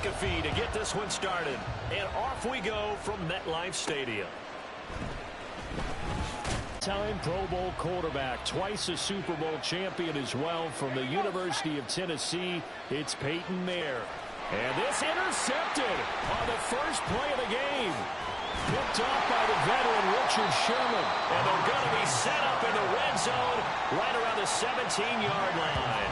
McAfee to get this one started. And off we go from MetLife Stadium. Time Pro Bowl quarterback, twice a Super Bowl champion as well from the University of Tennessee. It's Peyton Manning. And this intercepted on the first play of the game. Picked off by the veteran Richard Sherman. And they're going to be set up in the red zone right around the 17-yard line.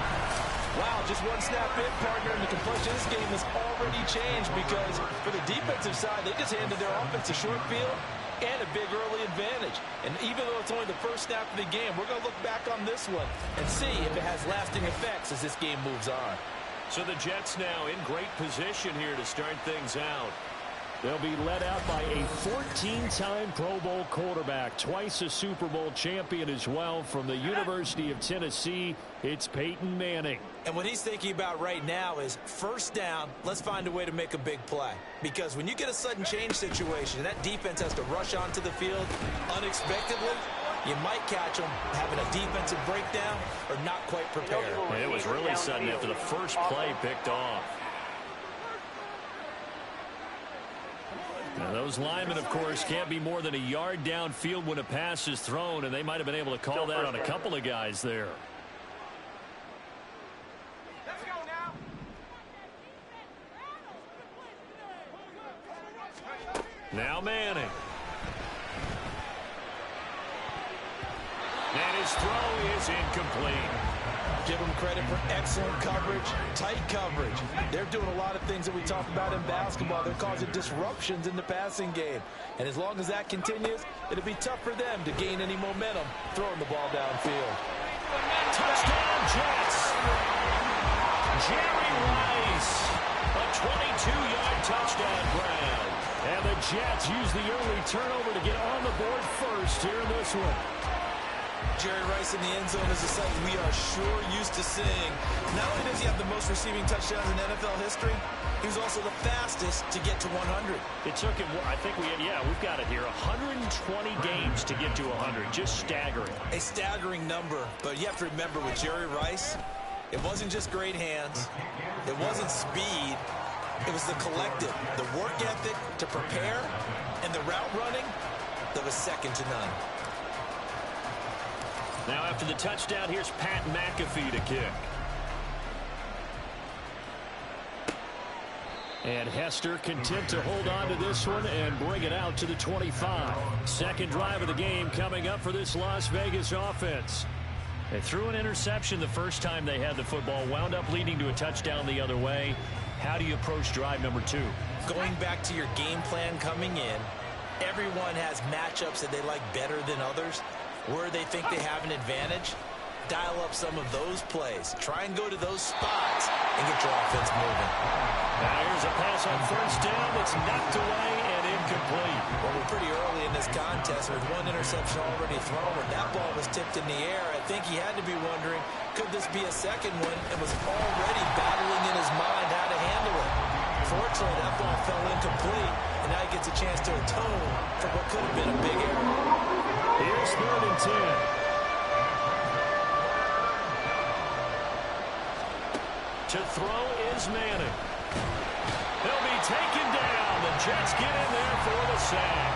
Wow, just one snap in, partner, and the complexion of this game has already changed because for the defensive side, they just handed their offense a short field and a big early advantage. And even though it's only the first snap of the game, we're going to look back on this one and see if it has lasting effects as this game moves on. So the Jets now in great position here to start things out. They'll be led out by a 14-time Pro Bowl quarterback, twice a Super Bowl champion as well from the University of Tennessee. It's Peyton Manning. And what he's thinking about right now is first down, let's find a way to make a big play. Because when you get a sudden change situation, and that defense has to rush onto the field unexpectedly, you might catch them having a defensive breakdown or not quite prepared. And it was really sudden after the first play picked off. Now, those linemen, of course, can't be more than a yard downfield when a pass is thrown, and they might have been able to call that on a couple of guys there. Let's go now. Now Manning. And his throw is incomplete. Give them credit for excellent coverage, tight coverage. They're doing a lot of things that we talk about in basketball. They're causing disruptions in the passing game. And as long as that continues, it'll be tough for them to gain any momentum throwing the ball downfield. Touchdown, Jets. Jerry Rice. A 22-yard touchdown grab. And the Jets use the early turnover to get on the board first here in this one. Jerry Rice in the end zone is a sight we are sure used to seeing. Not only does he have the most receiving touchdowns in NFL history, he was also the fastest to get to 100. It took him, I think we've got it here, 120 games to get to 100. Just staggering. A staggering number, but you have to remember with Jerry Rice, it wasn't just great hands. It wasn't speed. It was the collective, the work ethic to prepare, and the route running that was second to none. Now after the touchdown, here's Pat McAfee to kick. And Hester content to hold on to this one and bring it out to the 25. Second drive of the game coming up for this Las Vegas offense. They threw an interception the first time they had the football, wound up leading to a touchdown the other way. How do you approach drive number 2? Going back to your game plan coming in, everyone has matchups that they like better than others. Where they think they have an advantage, dial up some of those plays. Try and go to those spots and get your offense moving. Now here's a pass on first down that's knocked away and incomplete. Well, we're pretty early in this contest with one interception already thrown. When that ball was tipped in the air, I think he had to be wondering, could this be a second one? And was already battling in his mind how to handle it. Fortunately, that ball fell incomplete, and now he gets a chance to atone for what could have been a big error. Here's 3rd and 10. To throw is Manning. He'll be taken down. The Jets get in there for the sack.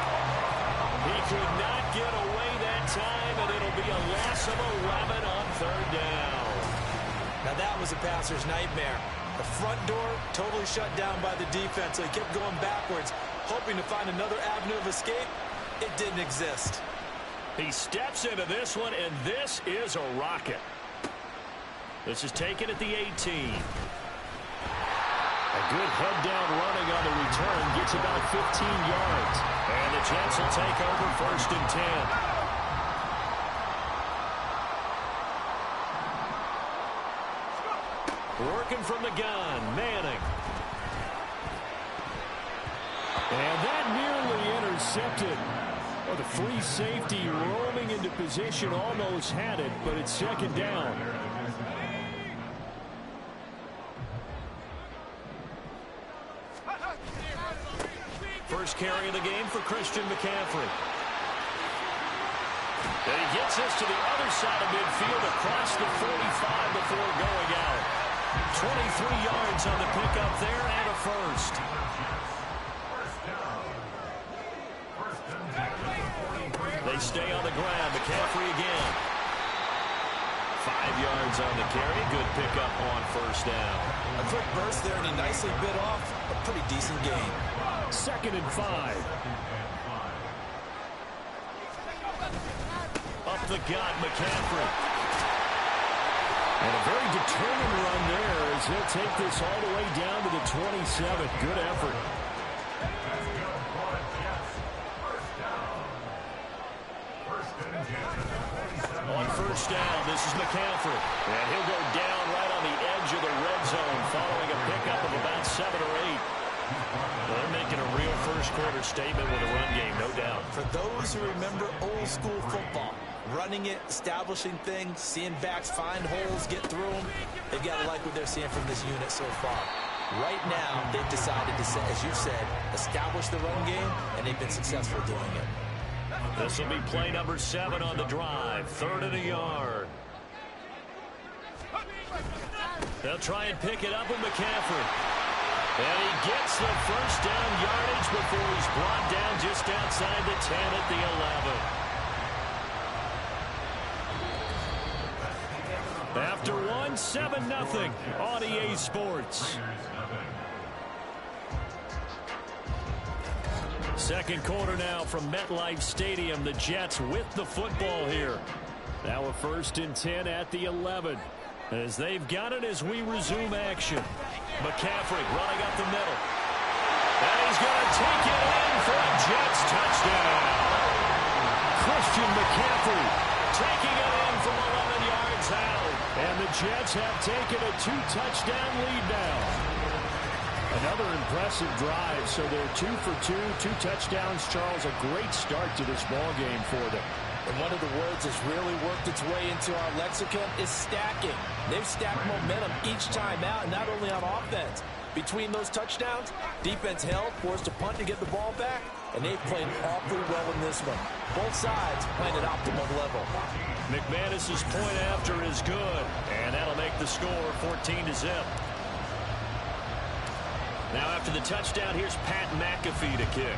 He could not get away that time, and it'll be a loss of 11 on 3rd down. Now that was a passer's nightmare. The front door totally shut down by the defense, so he kept going backwards, hoping to find another avenue of escape. It didn't exist. He steps into this one, and this is a rocket. This is taken at the 18. A good head-down running on the return gets about 15 yards. And the Jets will take over 1st and 10. Working from the gun, Manning. And that nearly intercepted. Oh, the free safety roaming into position almost had it, but it's 2nd down. First carry of the game for Christian McCaffrey. And he gets us to the other side of midfield across the 45 before going out. 23 yards on the pickup there and a first. They stay on the ground. McCaffrey again. 5 yards on the carry. Good pickup on first down. A quick burst there, and he nicely bit off a pretty decent gain. 2nd and 5. Up the gut, McCaffrey. And a very determined run there as he'll take this all the way down to the 27. Good effort. On first down, this is McCaffrey. And he'll go down right on the edge of the red zone following a pickup of about 7 or 8. Well, they're making a real first-quarter statement with a run game, no doubt. For those who remember old-school football, running it, establishing things, seeing backs find holes, get through them, they've got to like what they're seeing from this unit so far. Right now, they've decided to, as you've said, establish the run game, and they've been successful doing it. This will be play number 7 on the drive. 3rd and a yard. They'll try and pick it up with McCaffrey. And he gets the first down yardage before he's brought down just outside the 10 at the 11. After 1, 7-0 on EA Sports. Second quarter now from MetLife Stadium. The Jets with the football here. Now a 1st and 10 at the 11. As they've got it as we resume action. McCaffrey running up the middle. And he's going to take it in for a Jets touchdown. Christian McCaffrey taking it in from 11 yards out. And the Jets have taken a 2-touchdown lead now. Another impressive drive, so they're 2 for 2, 2 touchdowns. Charles, a great start to this ball game for them. And one of the words that's really worked its way into our lexicon is stacking. They've stacked momentum each time out, and not only on offense. Between those touchdowns, defense held, forced a punt to get the ball back, and they've played awfully well in this one. Both sides playing at optimum level. McManus's point after is good, and that'll make the score 14-0. Now after the touchdown, here's Pat McAfee to kick.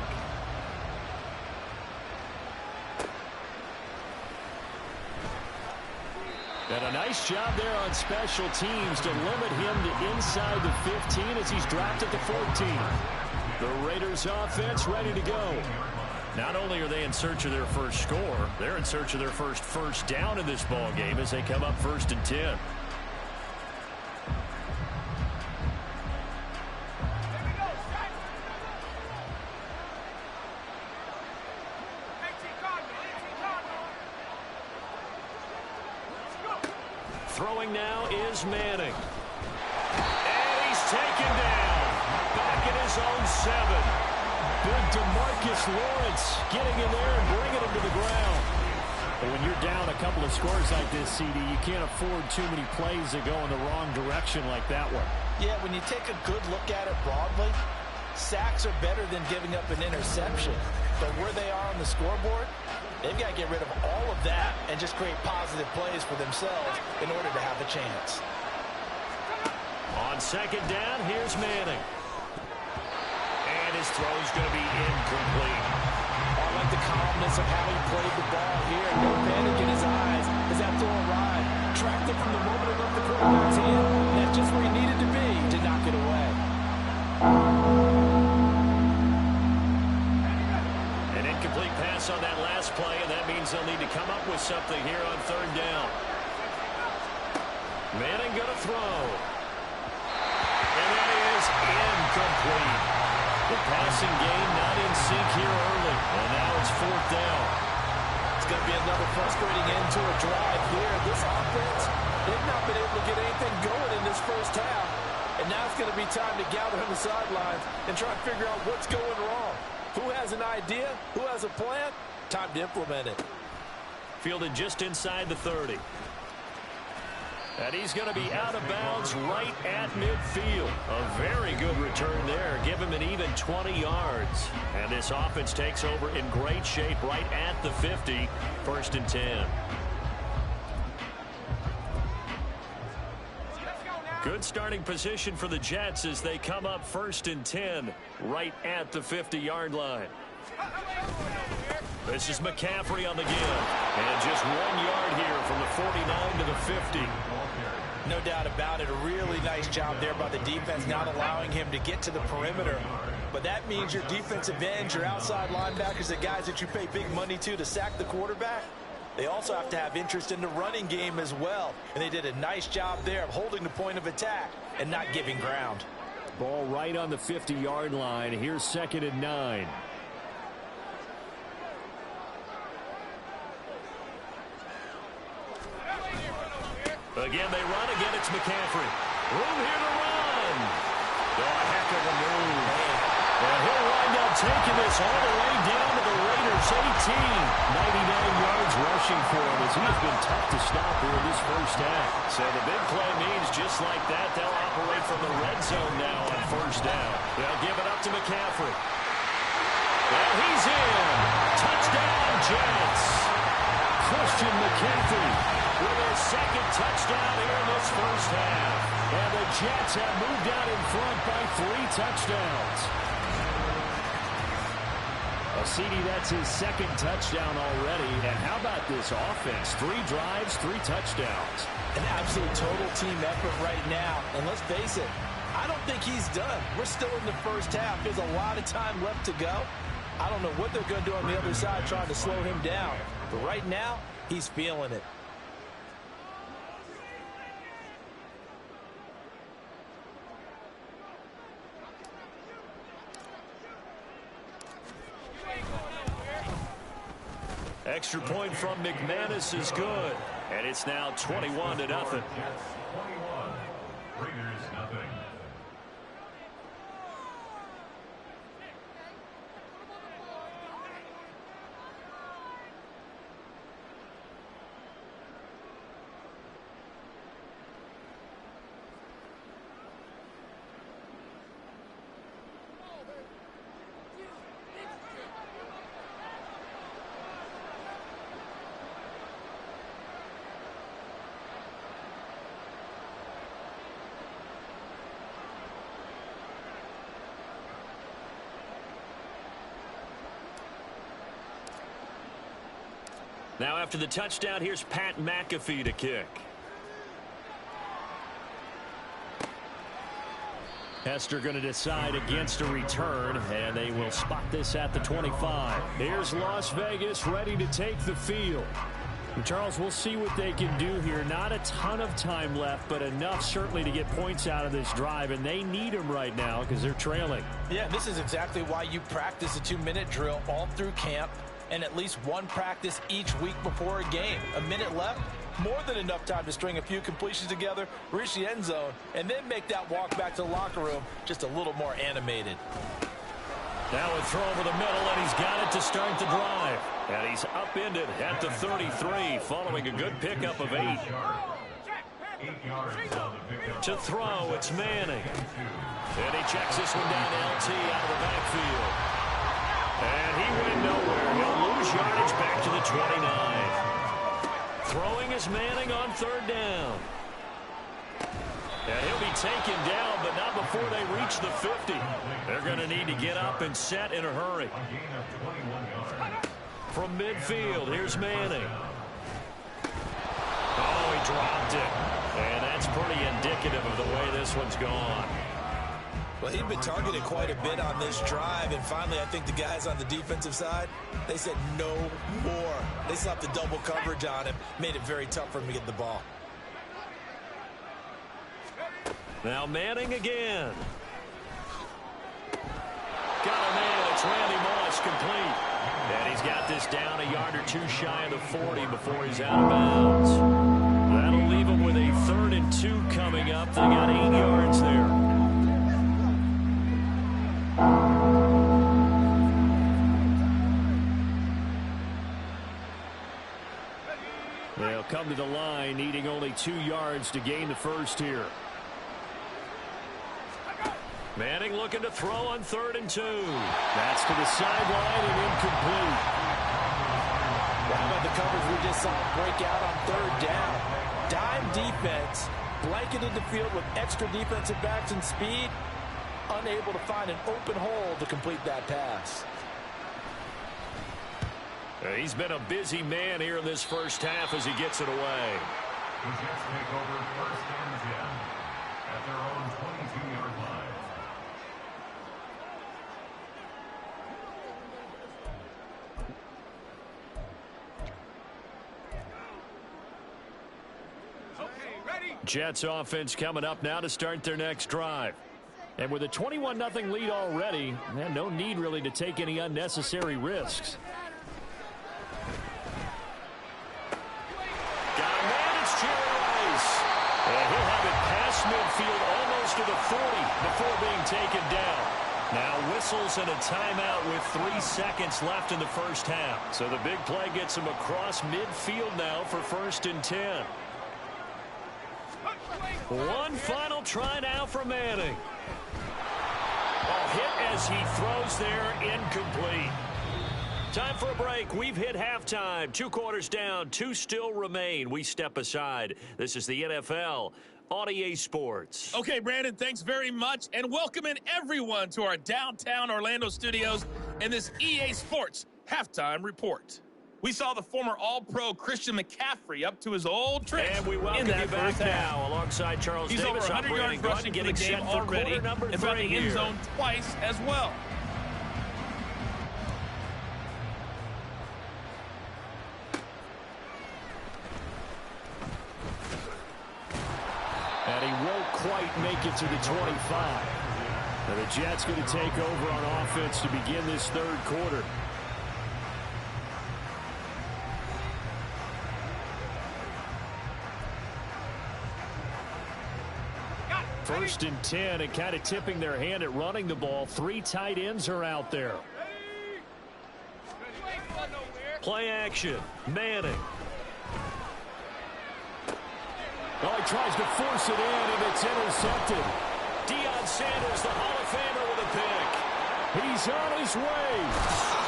And a nice job there on special teams to limit him to inside the 15 as he's dropped at the 14. The Raiders offense ready to go. Not only are they in search of their first score, they're in search of their first down in this ball game as they come up 1st and 10. Throwing now is Manning. And he's taken down. Back at his own 7. Big DeMarcus Lawrence getting in there and bringing him to the ground. But when you're down a couple of scores like this, CD, you can't afford too many plays that go in the wrong direction like that one. Yeah, when you take a good look at it broadly, sacks are better than giving up an interception. But where they are on the scoreboard, they've got to get rid of all of that and just create positive plays for themselves in order to have a chance. On 2nd down, here's Manning. And his throw's going to be incomplete. I like the calmness of how he played the ball here. No panic in his eyes as that throw arrived. Tracked it from the moment it left the quarterback's hand. And that's just where he needed to be to knock it away. An incomplete pass on that last play, and that means they'll need to come up with something here on 3rd down. Manning going to throw. And that is incomplete. The passing game not in sync here early, and now it's 4th down. It's going to be another frustrating end to a drive here. This offense, they've not been able to get anything going in this first half. And now it's going to be time to gather on the sidelines and try to figure out what's going wrong. Who has an idea? Who has a plan? Time to implement it. Fielded just inside the 30. And he's going to be out of bounds right at midfield. A very good return there. Give him an even 20 yards. And this offense takes over in great shape right at the 50. 1st and 10. Let's go now. Good starting position for the Jets as they come up 1st and 10 right at the 50-yard line. This is McCaffrey on the give. And just 1 yard here from the 49 to the 50. No doubt about it. A really nice job there by the defense, not allowing him to get to the perimeter. But that means your defensive ends, your outside linebackers, the guys that you pay big money to sack the quarterback, they also have to have interest in the running game as well. And they did a nice job there of holding the point of attack and not giving ground. Ball right on the 50-yard line. Here's 2nd and 9. Again, they run. Again, it's McCaffrey. Room here to run. Oh, a heck of a move. And he'll wind up taking this all the way down to the Raiders' 18. 99 yards rushing for him as he has been tough to stop here in this first half. So the big play means just like that, they'll operate from the red zone now on 1st down. They'll give it up to McCaffrey. Well, he's in. Touchdown, Jets. Christian McCaffrey with his 2nd touchdown here in this first half. And the Jets have moved out in front by 3 touchdowns. CD, that's his 2nd touchdown already. And how about this offense? 3 drives, 3 touchdowns. An absolute total team effort right now. And let's face it, I don't think he's done. We're still in the first half. There's a lot of time left to go. I don't know what they're going to do on the other side trying to slow him down. But right now, he's feeling it. Extra point from McManus is good. And it's now 21-0. 21. Raiders nothing. Now after the touchdown, here's Pat McAfee to kick. Hester going to decide against a return, and they will spot this at the 25. Here's Las Vegas ready to take the field. And Charles, we'll see what they can do here. Not a ton of time left, but enough certainly to get points out of this drive, and they need them right now because they're trailing. Yeah, this is exactly why you practice a 2-minute drill all through camp, and at least one practice each week before a game. A minute left, more than enough time to string a few completions together, reach the end zone, and then make that walk back to the locker room just a little more animated. Now a throw over the middle, and he's got it to start the drive. And he's upended at the 33, following a good pickup of 8. 8 yards on the pickup. To throw, it's Manning. And he checks this one down to LT out of the backfield. And he went nowhere. He'll lose yardage back to the 29. Throwing is Manning on 3rd down. And he'll be taken down, but not before they reach the 50. They're going to need to get up and set in a hurry. From midfield, here's Manning. Oh, he dropped it. And that's pretty indicative of the way this one's gone. Well, he'd been targeted quite a bit on this drive, and finally I think the guys on the defensive side, they said no more. They slapped the double coverage on him, made it very tough for him to get the ball. Now Manning again. Got a man, it's Randy Moss, complete. And he's got this down a yard or 2 shy of the 40 before he's out of bounds. That'll leave him with a 3rd and 2 coming up. They got 8 yards there. They'll come to the line, needing only 2 yards to gain the first here. Manning looking to throw on 3rd and 2. That's to the sideline and incomplete. How about the coverage we just saw break out on 3rd down? Dime defense, blanketed the field with extra defensive backs and speed, unable to find an open hole to complete that pass. He's been a busy man here in this first half as he gets it away. The Jets take over 1st and 10 at their own 22-yard line. Jets offense coming up now to start their next drive. And with a 21-0 lead already, no need really to take any unnecessary risks. Got a man, it's Jerry Rice. And he'll have it past midfield almost to the 40 before being taken down. Now whistles and a timeout with 3 seconds left in the first half. So the big play gets him across midfield now for 1st and 10. One final try now for Manning. A hit as he throws there, incomplete. Time for a break. We've hit halftime. 2 quarters down, 2 still remain. We step aside. This is the NFL on EA Sports. Okay, Brandon, thanks very much. And welcome in everyone to our downtown Orlando studios and this EA Sports halftime report. We saw the former All-Pro Christian McCaffrey up to his old tricks. And we welcome you back now alongside Charles Davis. He's over 100 yards rushing for the game already and found the end zone twice as well. And he won't quite make it to the 25. Now the Jets going to take over on offense to begin this 3rd quarter. First and 10, and kind of tipping their hand at running the ball. 3 tight ends are out there. Play action. Manning. Well, he tries to force it in, and it's intercepted. Deion Sanders, the Hall of Famer, with a pick. He's on his way.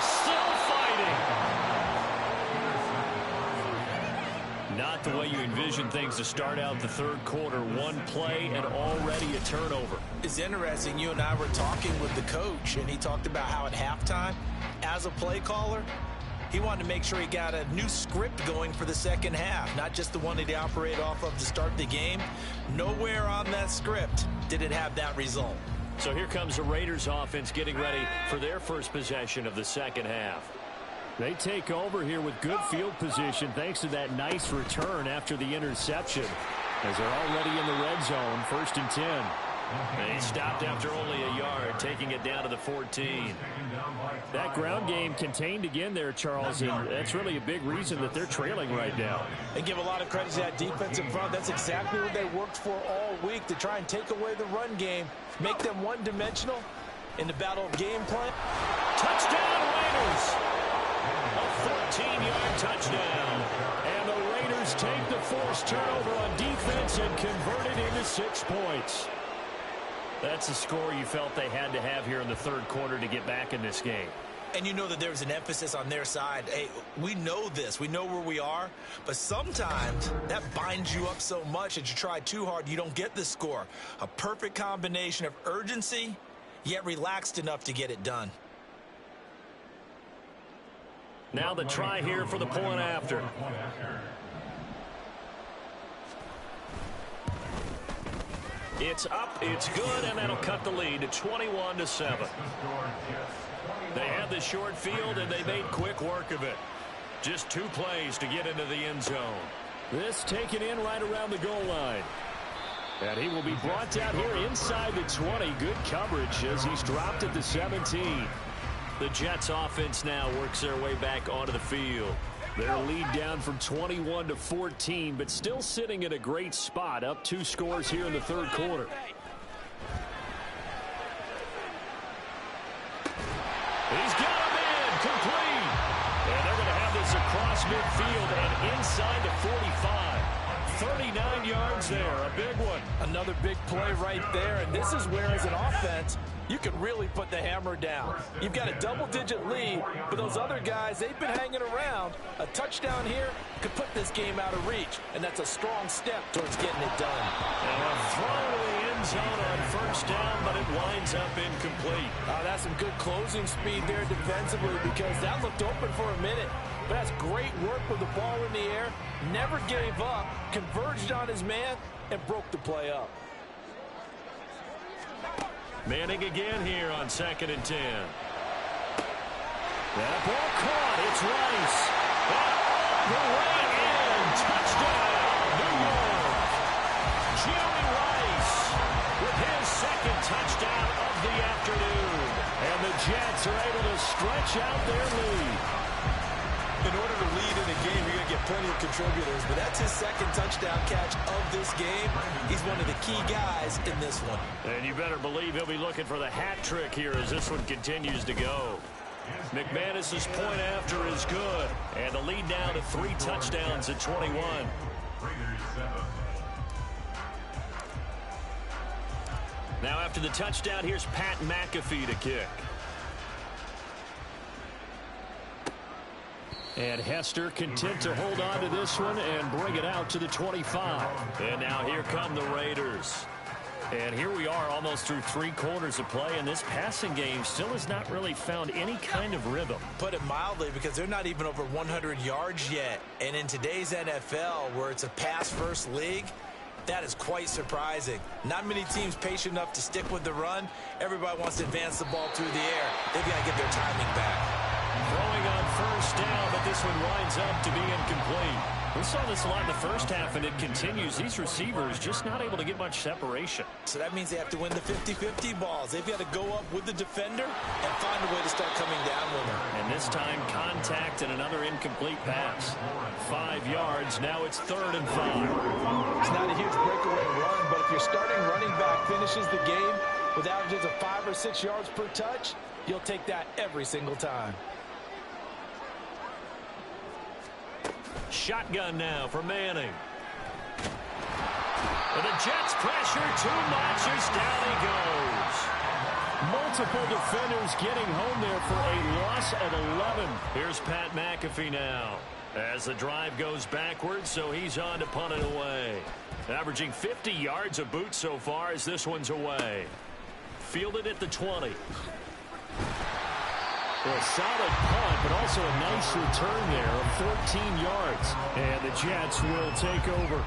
Still fighting. Not the way you envision things to start out the 3rd quarter. 1 play and already a turnover. It's interesting. You and I were talking with the coach, and he talked about how at halftime, as a play caller, he wanted to make sure he got a new script going for the 2nd half, not just the one that he operated off of to start the game. Nowhere on that script did it have that result. So here comes the Raiders offense getting ready for their first possession of the 2nd half. They take over here with good field position thanks to that nice return after the interception, as they're already in the red zone. 1st and 10. They stopped after only a yard, taking it down to the 14. That ground game contained again there, Charles, and that's really a big reason that they're trailing right now. They give a lot of credit to that defensive front. That's exactly what they worked for all week, to try and take away the run game, make them one-dimensional in the battle of game plan. Touchdown, Raiders! A 14-yard touchdown. And the Raiders take the forced turnover on defense and convert it into 6 points. That's the score you felt they had to have here in the 3rd quarter to get back in this game. And you know that there's an emphasis on their side. Hey, we know this. We know where we are. But sometimes that binds you up so much that you try too hard, you don't get the score. A perfect combination of urgency, yet relaxed enough to get it done. Now the try here for the point after. It's up, it's good, and that'll cut the lead to 21-7. They had the short field, and they made quick work of it. Just 2 plays to get into the end zone. This taken in right around the goal line. And he will be brought down here inside the 20. Good coverage as he's dropped at the 17. The Jets offense now works their way back onto the field. Their lead down from 21-14, but still sitting in a great spot, up 2 scores here in the 3rd quarter. He's got him in, complete. And they're going to have this across midfield and inside the 45. 39 yards there, a big one. Another big play right there, and this is where, as an offense, you can really put the hammer down. You've got a double-digit lead, but those other guys, they've been hanging around. A touchdown here could put this game out of reach, and that's a strong step towards getting it done. And a throw to the end zone on first down, but it winds up incomplete. That's some good closing speed there defensively, because that looked open for a minute. But that's great work with the ball in the air. Never gave up, converged on his man, and broke the play up. Manning again here on 2nd and 10. That ball caught. It's Rice. The way in. Touchdown, New York. Jerry Rice with his second touchdown of the afternoon. And the Jets are able to stretch out their lead. In order to lead in a game, you're going to get plenty of contributors, but that's his second touchdown catch of this game. He's one of the key guys in this one. And you better believe he'll be looking for the hat trick here as this one continues to go. McManus's point after is good, and the lead now to 3 touchdowns at 21. Now after the touchdown, here's Pat McAfee to kick. And Hester content to hold on to this one and bring it out to the 25. And now here come the Raiders. And here we are almost through 3 quarters of play, and this passing game still has not really found any kind of rhythm. Put it mildly, because they're not even over 100 yards yet. And in today's NFL, where it's a pass-first league, that is quite surprising. Not many teams patient enough to stick with the run. Everybody wants to advance the ball through the air. They've got to get their timing back. Throwing on first down, but this one winds up to be incomplete. We saw this a lot in the first half, and it continues. These receivers just not able to get much separation. So that means they have to win the 50-50 balls. They've got to go up with the defender and find a way to start coming down with them. And this time, contact and another incomplete pass. 5 yards. Now it's 3rd and 5. It's not a huge breakaway run, but if your starting running back finishes the game with averages of 5 or 6 yards per touch, you'll take that every single time. Shotgun now for Manning. And the Jets pressure too much as down he goes. Multiple defenders getting home there for a loss at 11. Here's Pat McAfee now as the drive goes backwards, so he's on to punt it away. Averaging 50 yards a boot so far as this one's away. Fielded at the 20. A solid punt, but also a nice return there of 14 yards. And the Jets will take over.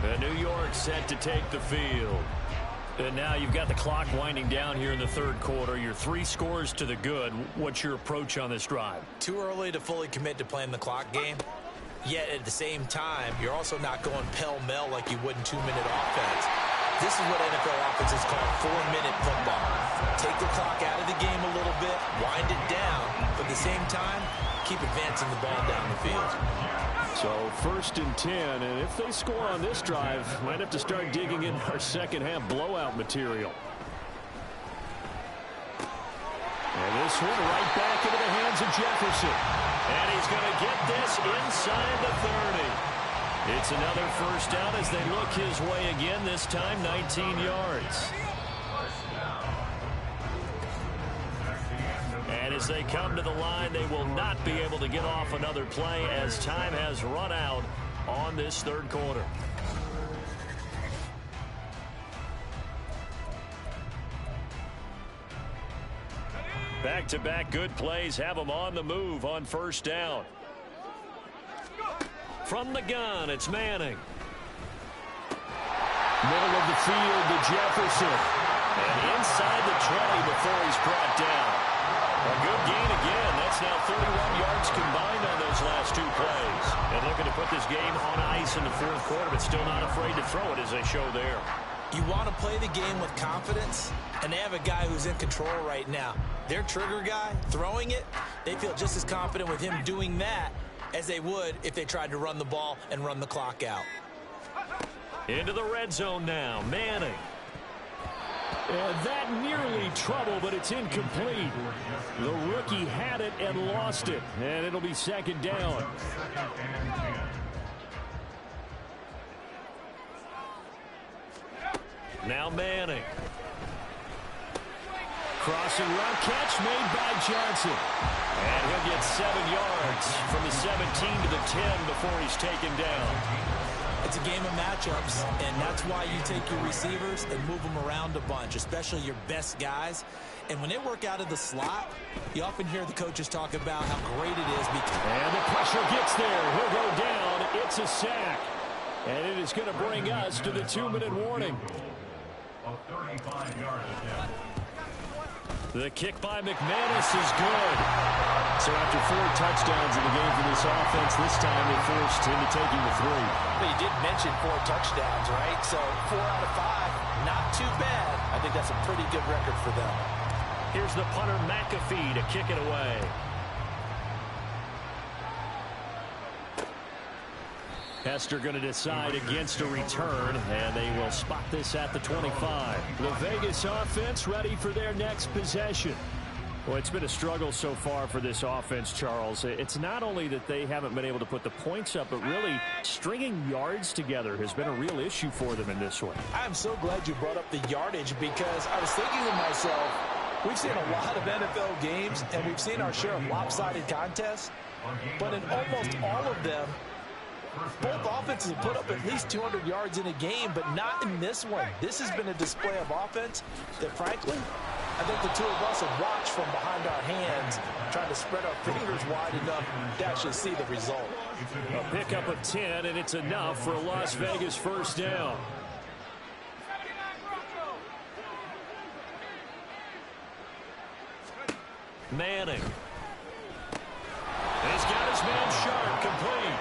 And New York set to take the field. And now you've got the clock winding down here in the 3rd quarter. You're 3 scores to the good. What's your approach on this drive? Too early to fully commit to playing the clock game. Yet at the same time, you're also not going pell-mell like you would in 2-minute offense. This is what NFL offenses call 4-minute football. Take the clock out of the game a little bit, wind it down, but at the same time, keep advancing the ball down the field. So 1st and 10, and if they score on this drive, might have to start digging in our second half blowout material. And this one right back into the hands of Jefferson. And he's going to get this inside the 30. It's another first down as they look his way again, this time 19 yards. And as they come to the line, they will not be able to get off another play as time has run out on this 3rd quarter. Back-to-back good plays have them on the move on first down. From the gun, it's Manning. Middle of the field to Jefferson. And inside the 20 before he's brought down. A good gain again. That's now 31 yards combined on those last 2 plays. And looking to put this game on ice in the 4th quarter, but still not afraid to throw it as they show there. You want to play the game with confidence, and they have a guy who's in control right now. Their trigger guy, throwing it, they feel just as confident with him doing that as they would if they tried to run the ball and run the clock out. Into the red zone now, Manning. And that nearly trouble, but it's incomplete. The rookie had it and lost it, and it'll be 2nd down. Now Manning. Crossing route catch made by Johnson. And he'll get 7 yards from the 17 to the 10 before he's taken down. It's a game of matchups, and that's why you take your receivers and move them around a bunch, especially your best guys. And when they work out of the slot, you often hear the coaches talk about how great it is. And the pressure gets there. He'll go down. It's a sack. And it is going to bring us to the 2-minute warning. The kick by McManus is good. So after 4 touchdowns in the game for this offense, this time they forced into taking the 3. But you did mention 4 touchdowns, right? So 4 out of 5, not too bad. I think that's a pretty good record for them. Here's the punter McAfee to kick it away. Hester going to decide against a return, and they will spot this at the 25. The Vegas offense ready for their next possession. Well, it's been a struggle so far for this offense, Charles. It's not only that they haven't been able to put the points up, but really stringing yards together has been a real issue for them in this one. I'm so glad you brought up the yardage, because I was thinking to myself, we've seen a lot of NFL games, and we've seen our share of lopsided contests, but in almost all of them, both offenses have put up at least 200 yards in a game, but not in this one. This has been a display of offense that, frankly, I think the two of us have watched from behind our hands, trying to spread our fingers wide enough to actually see the result. A pickup of 10, and it's enough for a Las Vegas first down. Manning. He's got his man Sharp complete.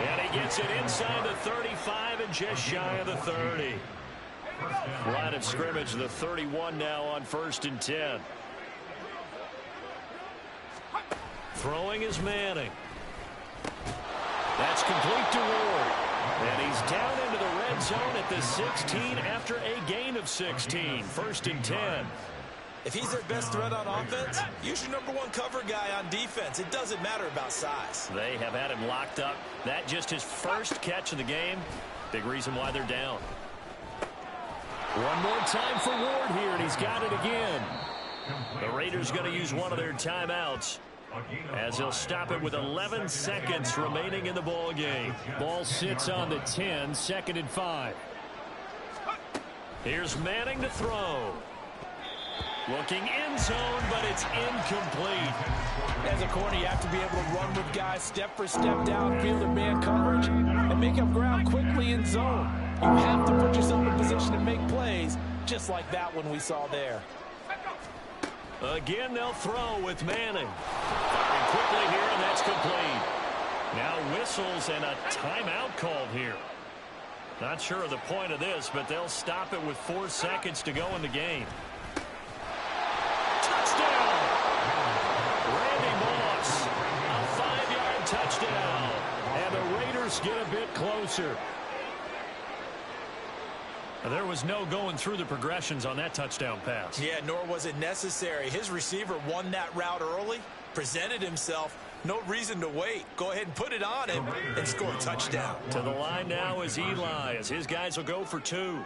And he gets it inside the 35 and just shy of the 30. Line of scrimmage, the 31 now on 1st and 10. Throwing is Manning. That's complete to Ward. And he's down into the red zone at the 16 after a gain of 16. 1st and 10. If he's their best threat on offense, use your #1 cover guy on defense. It doesn't matter about size. They have had him locked up. That just his first catch of the game. Big reason why they're down. One more time for Ward here, and he's got it again. The Raiders going to use one of their timeouts, as they'll stop it with 11 seconds remaining in the ball game. Ball sits on the 10, 2nd and 5. Here's Manning to throw. Looking end zone, but it's incomplete. As a corner, you have to be able to run with guys step for step downfield in man coverage and make up ground quickly in zone. You have to put yourself in position to make plays, just like that one we saw there. Again, they'll throw with Manning. Firing quickly here, and that's complete. Now whistles and a timeout called here. Not sure of the point of this, but they'll stop it with 4 seconds to go in the game. Touchdown! Randy Moss, a 5-yard touchdown. And the Raiders get a bit closer. There was no going through the progressions on that touchdown pass. Yeah, nor was it necessary. His receiver won that route early, presented himself. No reason to wait. Go ahead and put it on him and score a touchdown. To the line now is Eli, as his guys will go for 2.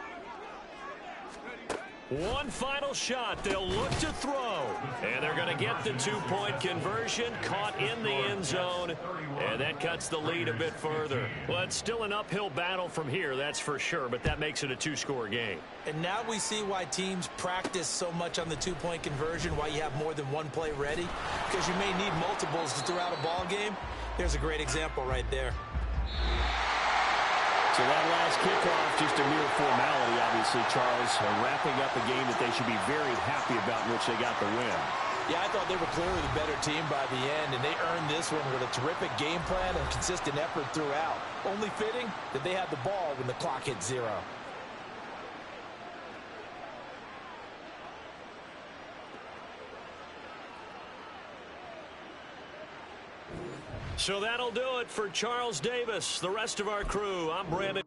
One final shot. They'll look to throw. And they're going to get the 2-point conversion, caught in the end zone. And that cuts the lead a bit further. Well, it's still an uphill battle from here, that's for sure. But that makes it a 2-score game. And now we see why teams practice so much on the 2-point conversion, why you have more than one play ready. Because you may need multiples throughout a ball game. There's a great example right there. So that last kickoff, just a mere formality, obviously, Charles, wrapping up a game that they should be very happy about, in which they got the win. Yeah, I thought they were clearly the better team by the end, and they earned this one with a terrific game plan and consistent effort throughout. Only fitting that they had the ball when the clock hit 0. So that'll do it for Charles Davis. The rest of our crew, I'm Brandon.